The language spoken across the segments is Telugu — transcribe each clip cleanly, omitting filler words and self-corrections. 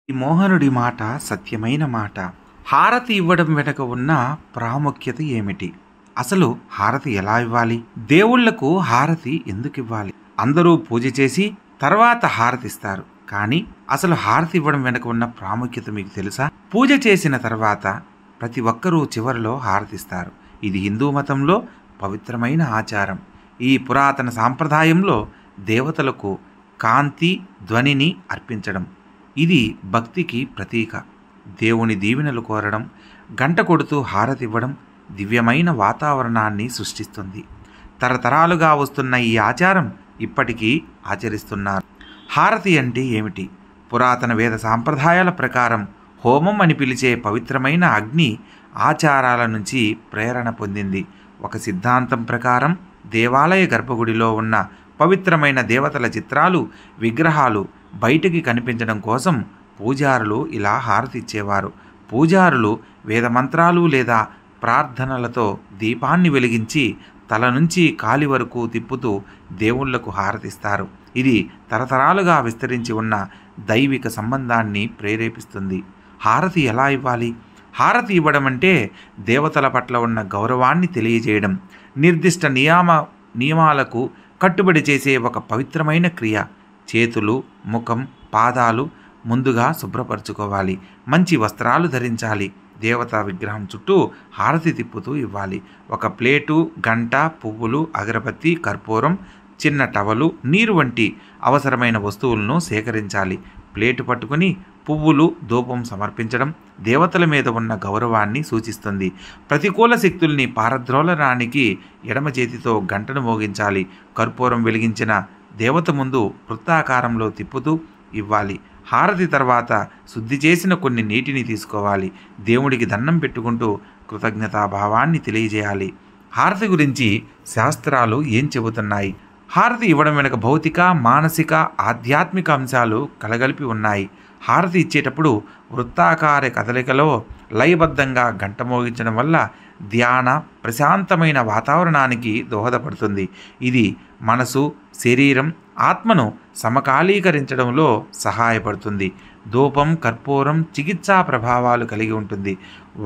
ఈ మోహనుడి మాట సత్యమైన మాట. హారతి ఇవ్వడం వెనుక ఉన్న ప్రాముఖ్యత ఏమిటి? అసలు హారతి ఎలా ఇవ్వాలి? దేవుళ్లకు హారతి ఎందుకు ఇవ్వాలి? అందరూ పూజ చేసి తర్వాత హారతిస్తారు. కానీ అసలు హారతి ఇవ్వడం వెనుక ఉన్న ప్రాముఖ్యత మీకు తెలుసా? పూజ చేసిన తర్వాత ప్రతి ఒక్కరూ చివరిలో హారతిస్తారు. ఇది హిందూ మతంలో పవిత్రమైన ఆచారం. ఈ పురాతన సాంప్రదాయంలో దేవతలకు కాంతి ధ్వనిని అర్పించడం, ఇది భక్తికి ప్రతీక. దేవుని దీవెనలు కోరడం, గంట కొడుతూ హారతి ఇవ్వడం దివ్యమైన వాతావరణాన్ని సృష్టిస్తుంది. తరతరాలుగా వస్తున్న ఈ ఆచారం ఇప్పటికీ ఆచరిస్తున్నారు. హారతి అంటే ఏమిటి? పురాతన వేద సాంప్రదాయాల ప్రకారం హోమం అని పిలిచే పవిత్రమైన అగ్ని ఆచారాల నుంచి ప్రేరణ పొందింది. ఒక సిద్ధాంతం ప్రకారం దేవాలయ గర్భగుడిలో ఉన్న పవిత్రమైన దేవతల చిత్రాలు, విగ్రహాలు బయటికి కనిపించడం కోసం పూజారులు ఇలా హారతిచ్చేవారు. పూజారులు వేదమంత్రాలు లేదా ప్రార్థనలతో దీపాన్ని వెలిగించి తల నుంచి కాలి వరకు తిప్పుతూ దేవుళ్లకు హారతిస్తారు. ఇది తరతరాలుగా విస్తరించి ఉన్న దైవిక సంబంధాన్ని ప్రేరేపిస్తుంది. హారతి ఎలా ఇవ్వాలి? హారతి ఇవ్వడం అంటే దేవతల పట్ల ఉన్న గౌరవాన్ని తెలియజేయడం, నిర్దిష్ట నియమాలకు కట్టుబడి చేసే ఒక పవిత్రమైన క్రియ. చేతులు, ముఖం, పాదాలు ముందుగా శుభ్రపరచుకోవాలి. మంచి వస్త్రాలు ధరించాలి. దేవతా విగ్రహం చుట్టూ హారతి తిప్పుతూ ఇవ్వాలి. ఒక ప్లేటు, గంట, పువ్వులు, అగరబత్తి, కర్పూరం, చిన్న టవలు, నీరు వంటి అవసరమైన వస్తువులను సేకరించాలి. ప్లేటు పట్టుకుని పువ్వులు, ధూపం సమర్పించడం దేవతల మీద ఉన్న గౌరవాన్ని సూచిస్తుంది. ప్రతికూల శక్తుల్ని పారద్రోలడానికి ఎడమ చేతితో గంటను మోగించాలి. కర్పూరం వెలిగించిన దేవత ముందు వృత్తాకారంలో తిప్పుతూ ఇవ్వాలి. హారతి తర్వాత శుద్ధి చేసిన కొన్ని నీటిని తీసుకోవాలి. దేవుడికి దండం పెట్టుకుంటూ కృతజ్ఞతాభావాన్ని తెలియజేయాలి. హారతి గురించి శాస్త్రాలు ఏం చెబుతున్నాయి? హారతి ఇవ్వడం వెనుక భౌతిక, మానసిక, ఆధ్యాత్మిక అంశాలు కలగలిపి ఉన్నాయి. హారతి ఇచ్చేటప్పుడు వృత్తాకార కదలికలో లయబద్ధంగా గంట మోగించడం వల్ల ధ్యాన, ప్రశాంతమైన వాతావరణానికి దోహదపడుతుంది. ఇది మనసు, శరీరం, ఆత్మను సమకాలీకరించడంలో సహాయపడుతుంది. ధూపం, కర్పూరం చికిత్సా ప్రభావాలు కలిగి ఉంటుంది.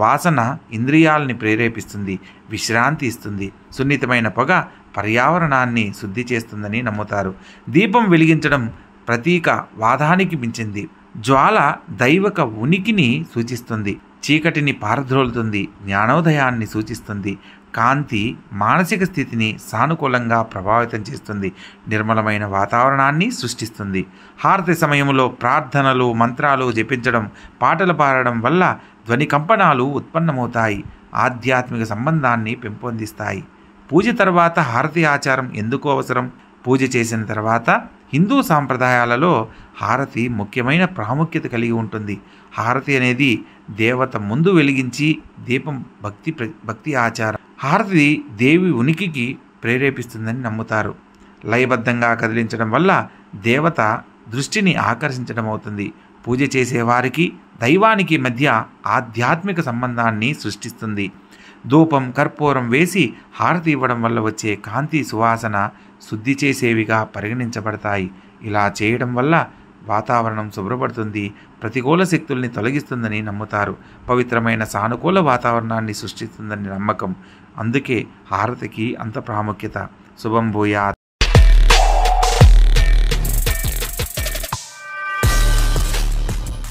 వాసన ఇంద్రియాలని ప్రేరేపిస్తుంది, విశ్రాంతి ఇస్తుంది. సున్నితమైన పొగ పర్యావరణాన్ని శుద్ధి చేస్తుందని నమ్ముతారు. దీపం వెలిగించడం ప్రతీక వాదానికి మించింది. జ్వాల దైవక ఉనికిని సూచిస్తుంది, చీకటిని పారద్రోలుతుంది, జ్ఞానోదయాన్ని సూచిస్తుంది. కాంతి మానసిక స్థితిని సానుకూలంగా ప్రభావితం చేస్తుంది, నిర్మలమైన వాతావరణాన్ని సృష్టిస్తుంది. హారతి సమయంలో ప్రార్థనలు, మంత్రాలు జపించడం, పాటలు పాడడం వల్ల ధ్వని కంపనాలు ఉత్పన్నమవుతాయి, ఆధ్యాత్మిక సంబంధాన్ని పెంపొందిస్తాయి. పూజ తర్వాత హారతి ఆచారం ఎందుకు అవసరం? పూజ చేసిన తర్వాత హిందూ సాంప్రదాయాలలో హారతి ముఖ్యమైన ప్రాముఖ్యత కలిగి ఉంటుంది. హారతి అనేది దేవత ముందు వెలిగించి దీపం భక్తి ఆచారం. హారతి దేవి ఉనికికి ప్రేరేపిస్తుందని నమ్ముతారు. లయబద్ధంగా కదిలించడం వల్ల దేవత దృష్టిని ఆకర్షించడం అవుతుంది. పూజ చేసేవారికి దైవానికి మధ్య ఆధ్యాత్మిక సంబంధాన్ని సృష్టిస్తుంది. ధూపం, కర్పూరం వేసి హారతి ఇవ్వడం వల్ల వచ్చే కాంతి, సువాసన శుద్ధి చేసేవిగా పరిగణించబడతాయి. ఇలా చేయడం వల్ల వాతావరణం శుభ్రపడుతుంది, ప్రతికూల శక్తుల్ని తొలగిస్తుందని నమ్ముతారు. పవిత్రమైన సానుకూల వాతావరణాన్ని సృష్టిస్తుందని నమ్మకం. అందుకే హారతికి అంత ప్రాముఖ్యత. శుభం భూయాత్.